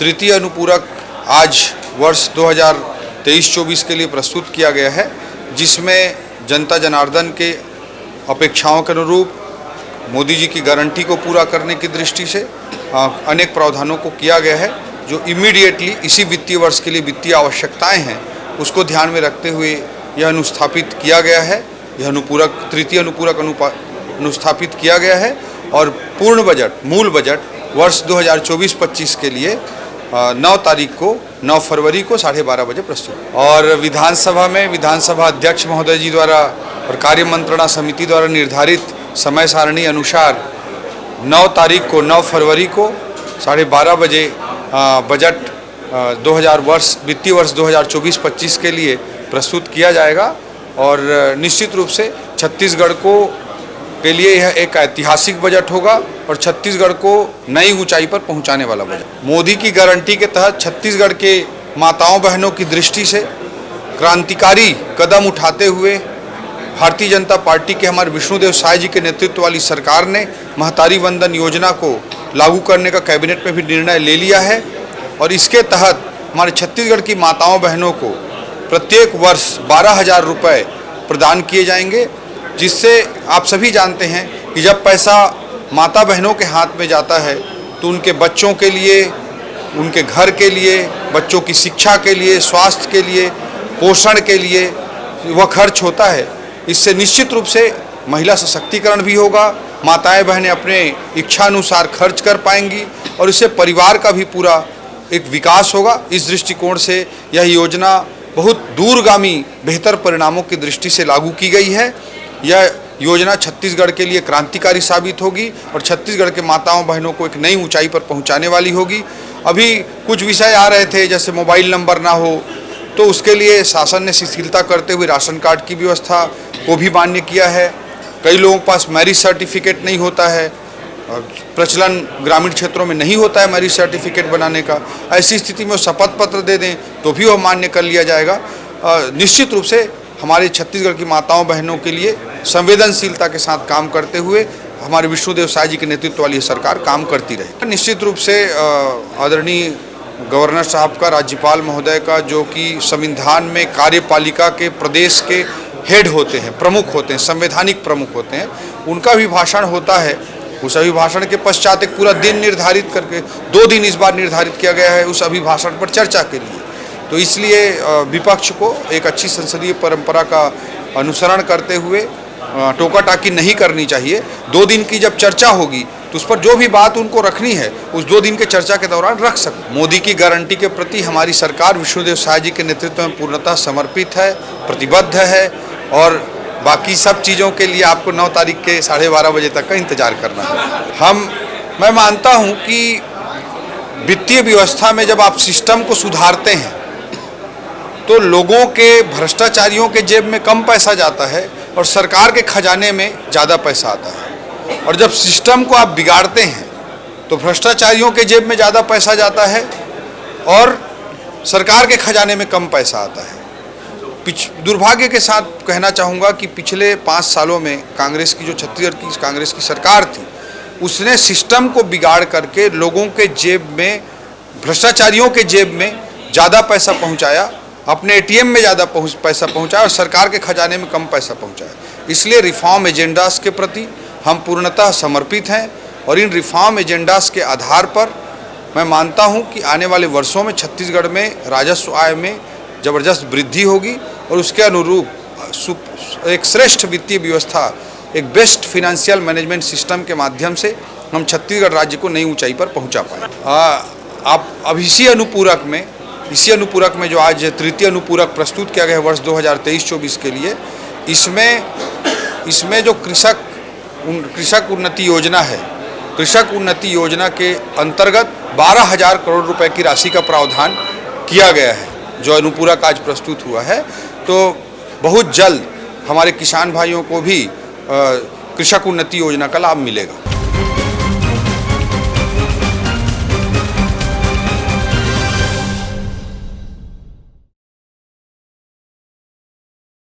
तृतीय अनुपूरक आज वर्ष 2023-24 के लिए प्रस्तुत किया गया है, जिसमें जनता जनार्दन के अपेक्षाओं के अनुरूप मोदी जी की गारंटी को पूरा करने की दृष्टि से अनेक प्रावधानों को किया गया है, जो इमीडिएटली इसी वित्तीय वर्ष के लिए वित्तीय आवश्यकताएं हैं उसको ध्यान में रखते हुए यह अनुस्थापित किया गया है। यह अनुपूरक तृतीय अनुपूरक अनुस्थापित किया गया है और पूर्ण बजट मूल बजट वर्ष 2024-25 के लिए 9 तारीख को 9 फरवरी को 12:30 बजे प्रस्तुत। और विधानसभा में विधानसभा अध्यक्ष महोदय जी द्वारा और कार्य मंत्रणा समिति द्वारा निर्धारित समय सारणी अनुसार 9 तारीख को 9 फरवरी को 12:30 बजे बजट वित्तीय वर्ष 2024-25 के लिए प्रस्तुत किया जाएगा। और निश्चित रूप से छत्तीसगढ़ के लिए यह एक ऐतिहासिक बजट होगा और छत्तीसगढ़ को नई ऊंचाई पर पहुंचाने वाला बजट। मोदी की गारंटी के तहत छत्तीसगढ़ के माताओं बहनों की दृष्टि से क्रांतिकारी कदम उठाते हुए भारतीय जनता पार्टी के हमारे विष्णुदेव साय जी के नेतृत्व वाली सरकार ने महतारी वंदन योजना को लागू करने का कैबिनेट में भी निर्णय ले लिया है। और इसके तहत हमारे छत्तीसगढ़ की माताओं बहनों को प्रत्येक वर्ष 12,000 रुपये प्रदान किए जाएंगे, जिससे आप सभी जानते हैं कि जब पैसा माता बहनों के हाथ में जाता है तो उनके बच्चों के लिए, उनके घर के लिए, बच्चों की शिक्षा के लिए, स्वास्थ्य के लिए, पोषण के लिए वह खर्च होता है। इससे निश्चित रूप से महिला सशक्तिकरण भी होगा, माताएं बहनें अपने इच्छानुसार खर्च कर पाएंगी और इससे परिवार का भी पूरा एक विकास होगा। इस दृष्टिकोण से यह योजना बहुत दूरगामी बेहतर परिणामों की दृष्टि से लागू की गई है। यह योजना छत्तीसगढ़ के लिए क्रांतिकारी साबित होगी और छत्तीसगढ़ के माताओं बहनों को एक नई ऊंचाई पर पहुंचाने वाली होगी। अभी कुछ विषय आ रहे थे, जैसे मोबाइल नंबर ना हो, तो उसके लिए शासन ने शिथिलता करते हुए राशन कार्ड की व्यवस्था को भी मान्य किया है। कई लोगों के पास मैरिज सर्टिफिकेट नहीं होता है, प्रचलन ग्रामीण क्षेत्रों में नहीं होता है मैरिज सर्टिफिकेट बनाने का। ऐसी स्थिति में वो शपथ पत्र दे दें तो भी वह मान्य कर लिया जाएगा। निश्चित रूप से हमारे छत्तीसगढ़ की माताओं बहनों के लिए संवेदनशीलता के साथ काम करते हुए हमारे विष्णुदेव साय जी के नेतृत्व वाली सरकार काम करती रहे। निश्चित रूप से आदरणीय गवर्नर साहब का, राज्यपाल महोदय का, जो कि संविधान में कार्यपालिका के प्रदेश के हेड होते हैं, प्रमुख होते हैं, संवैधानिक प्रमुख होते हैं, उनका भी भाषण होता है। उस अभिभाषण के पश्चात एक पूरा दिन निर्धारित करके 2 दिन इस बार निर्धारित किया गया है उस अभिभाषण पर चर्चा के लिए। तो इसलिए विपक्ष को एक अच्छी संसदीय परंपरा का अनुसरण करते हुए टोका टाकी नहीं करनी चाहिए। 2 दिन की जब चर्चा होगी तो उस पर जो भी बात उनको रखनी है उस 2 दिन के चर्चा के दौरान रख सकते। मोदी की गारंटी के प्रति हमारी सरकार विष्णुदेव साय जी के नेतृत्व में पूर्णतः समर्पित है, प्रतिबद्ध है और बाकी सब चीज़ों के लिए आपको 9 तारीख के 12:30 बजे तक का इंतजार करना है। मैं मानता हूं कि वित्तीय व्यवस्था में जब आप सिस्टम को सुधारते हैं तो लोगों के, भ्रष्टाचारियों के जेब में कम पैसा जाता है और सरकार के खजाने में ज़्यादा पैसा आता है। और जब सिस्टम को आप बिगाड़ते हैं तो भ्रष्टाचारियों के जेब में ज़्यादा पैसा जाता है और सरकार के खजाने में कम पैसा आता है। दुर्भाग्य के साथ कहना चाहूँगा कि पिछले 5 सालों में कांग्रेस की, जो छत्तीसगढ़ की कांग्रेस की सरकार थी, उसने सिस्टम को बिगाड़ करके लोगों के जेब में, भ्रष्टाचारियों के जेब में ज़्यादा पैसा पहुँचाया, अपने ATM में ज़्यादा पैसा पहुँचाया और सरकार के खजाने में कम पैसा पहुँचाया। इसलिए रिफॉर्म एजेंडास के प्रति हम पूर्णतः समर्पित हैं और इन रिफॉर्म एजेंडास के आधार पर मैं मानता हूँ कि आने वाले वर्षों में छत्तीसगढ़ में राजस्व आय में ज़बरदस्त वृद्धि होगी और उसके अनुरूप एक श्रेष्ठ वित्तीय व्यवस्था, एक बेस्ट फिनेंशियल मैनेजमेंट सिस्टम के माध्यम से हम छत्तीसगढ़ राज्य को नई ऊंचाई पर पहुंचा पाए। अब इसी अनुपूरक में जो आज तृतीय अनुपूरक प्रस्तुत किया गया है वर्ष 2023-24 के लिए, इसमें जो कृषक उन्नति योजना है, कृषक उन्नति योजना के अंतर्गत 12,000 करोड़ रुपए की राशि का प्रावधान किया गया है जो अनुपूरक आज प्रस्तुत हुआ है। तो बहुत जल्द हमारे किसान भाइयों को भी कृषक उन्नति योजना का लाभ मिलेगा।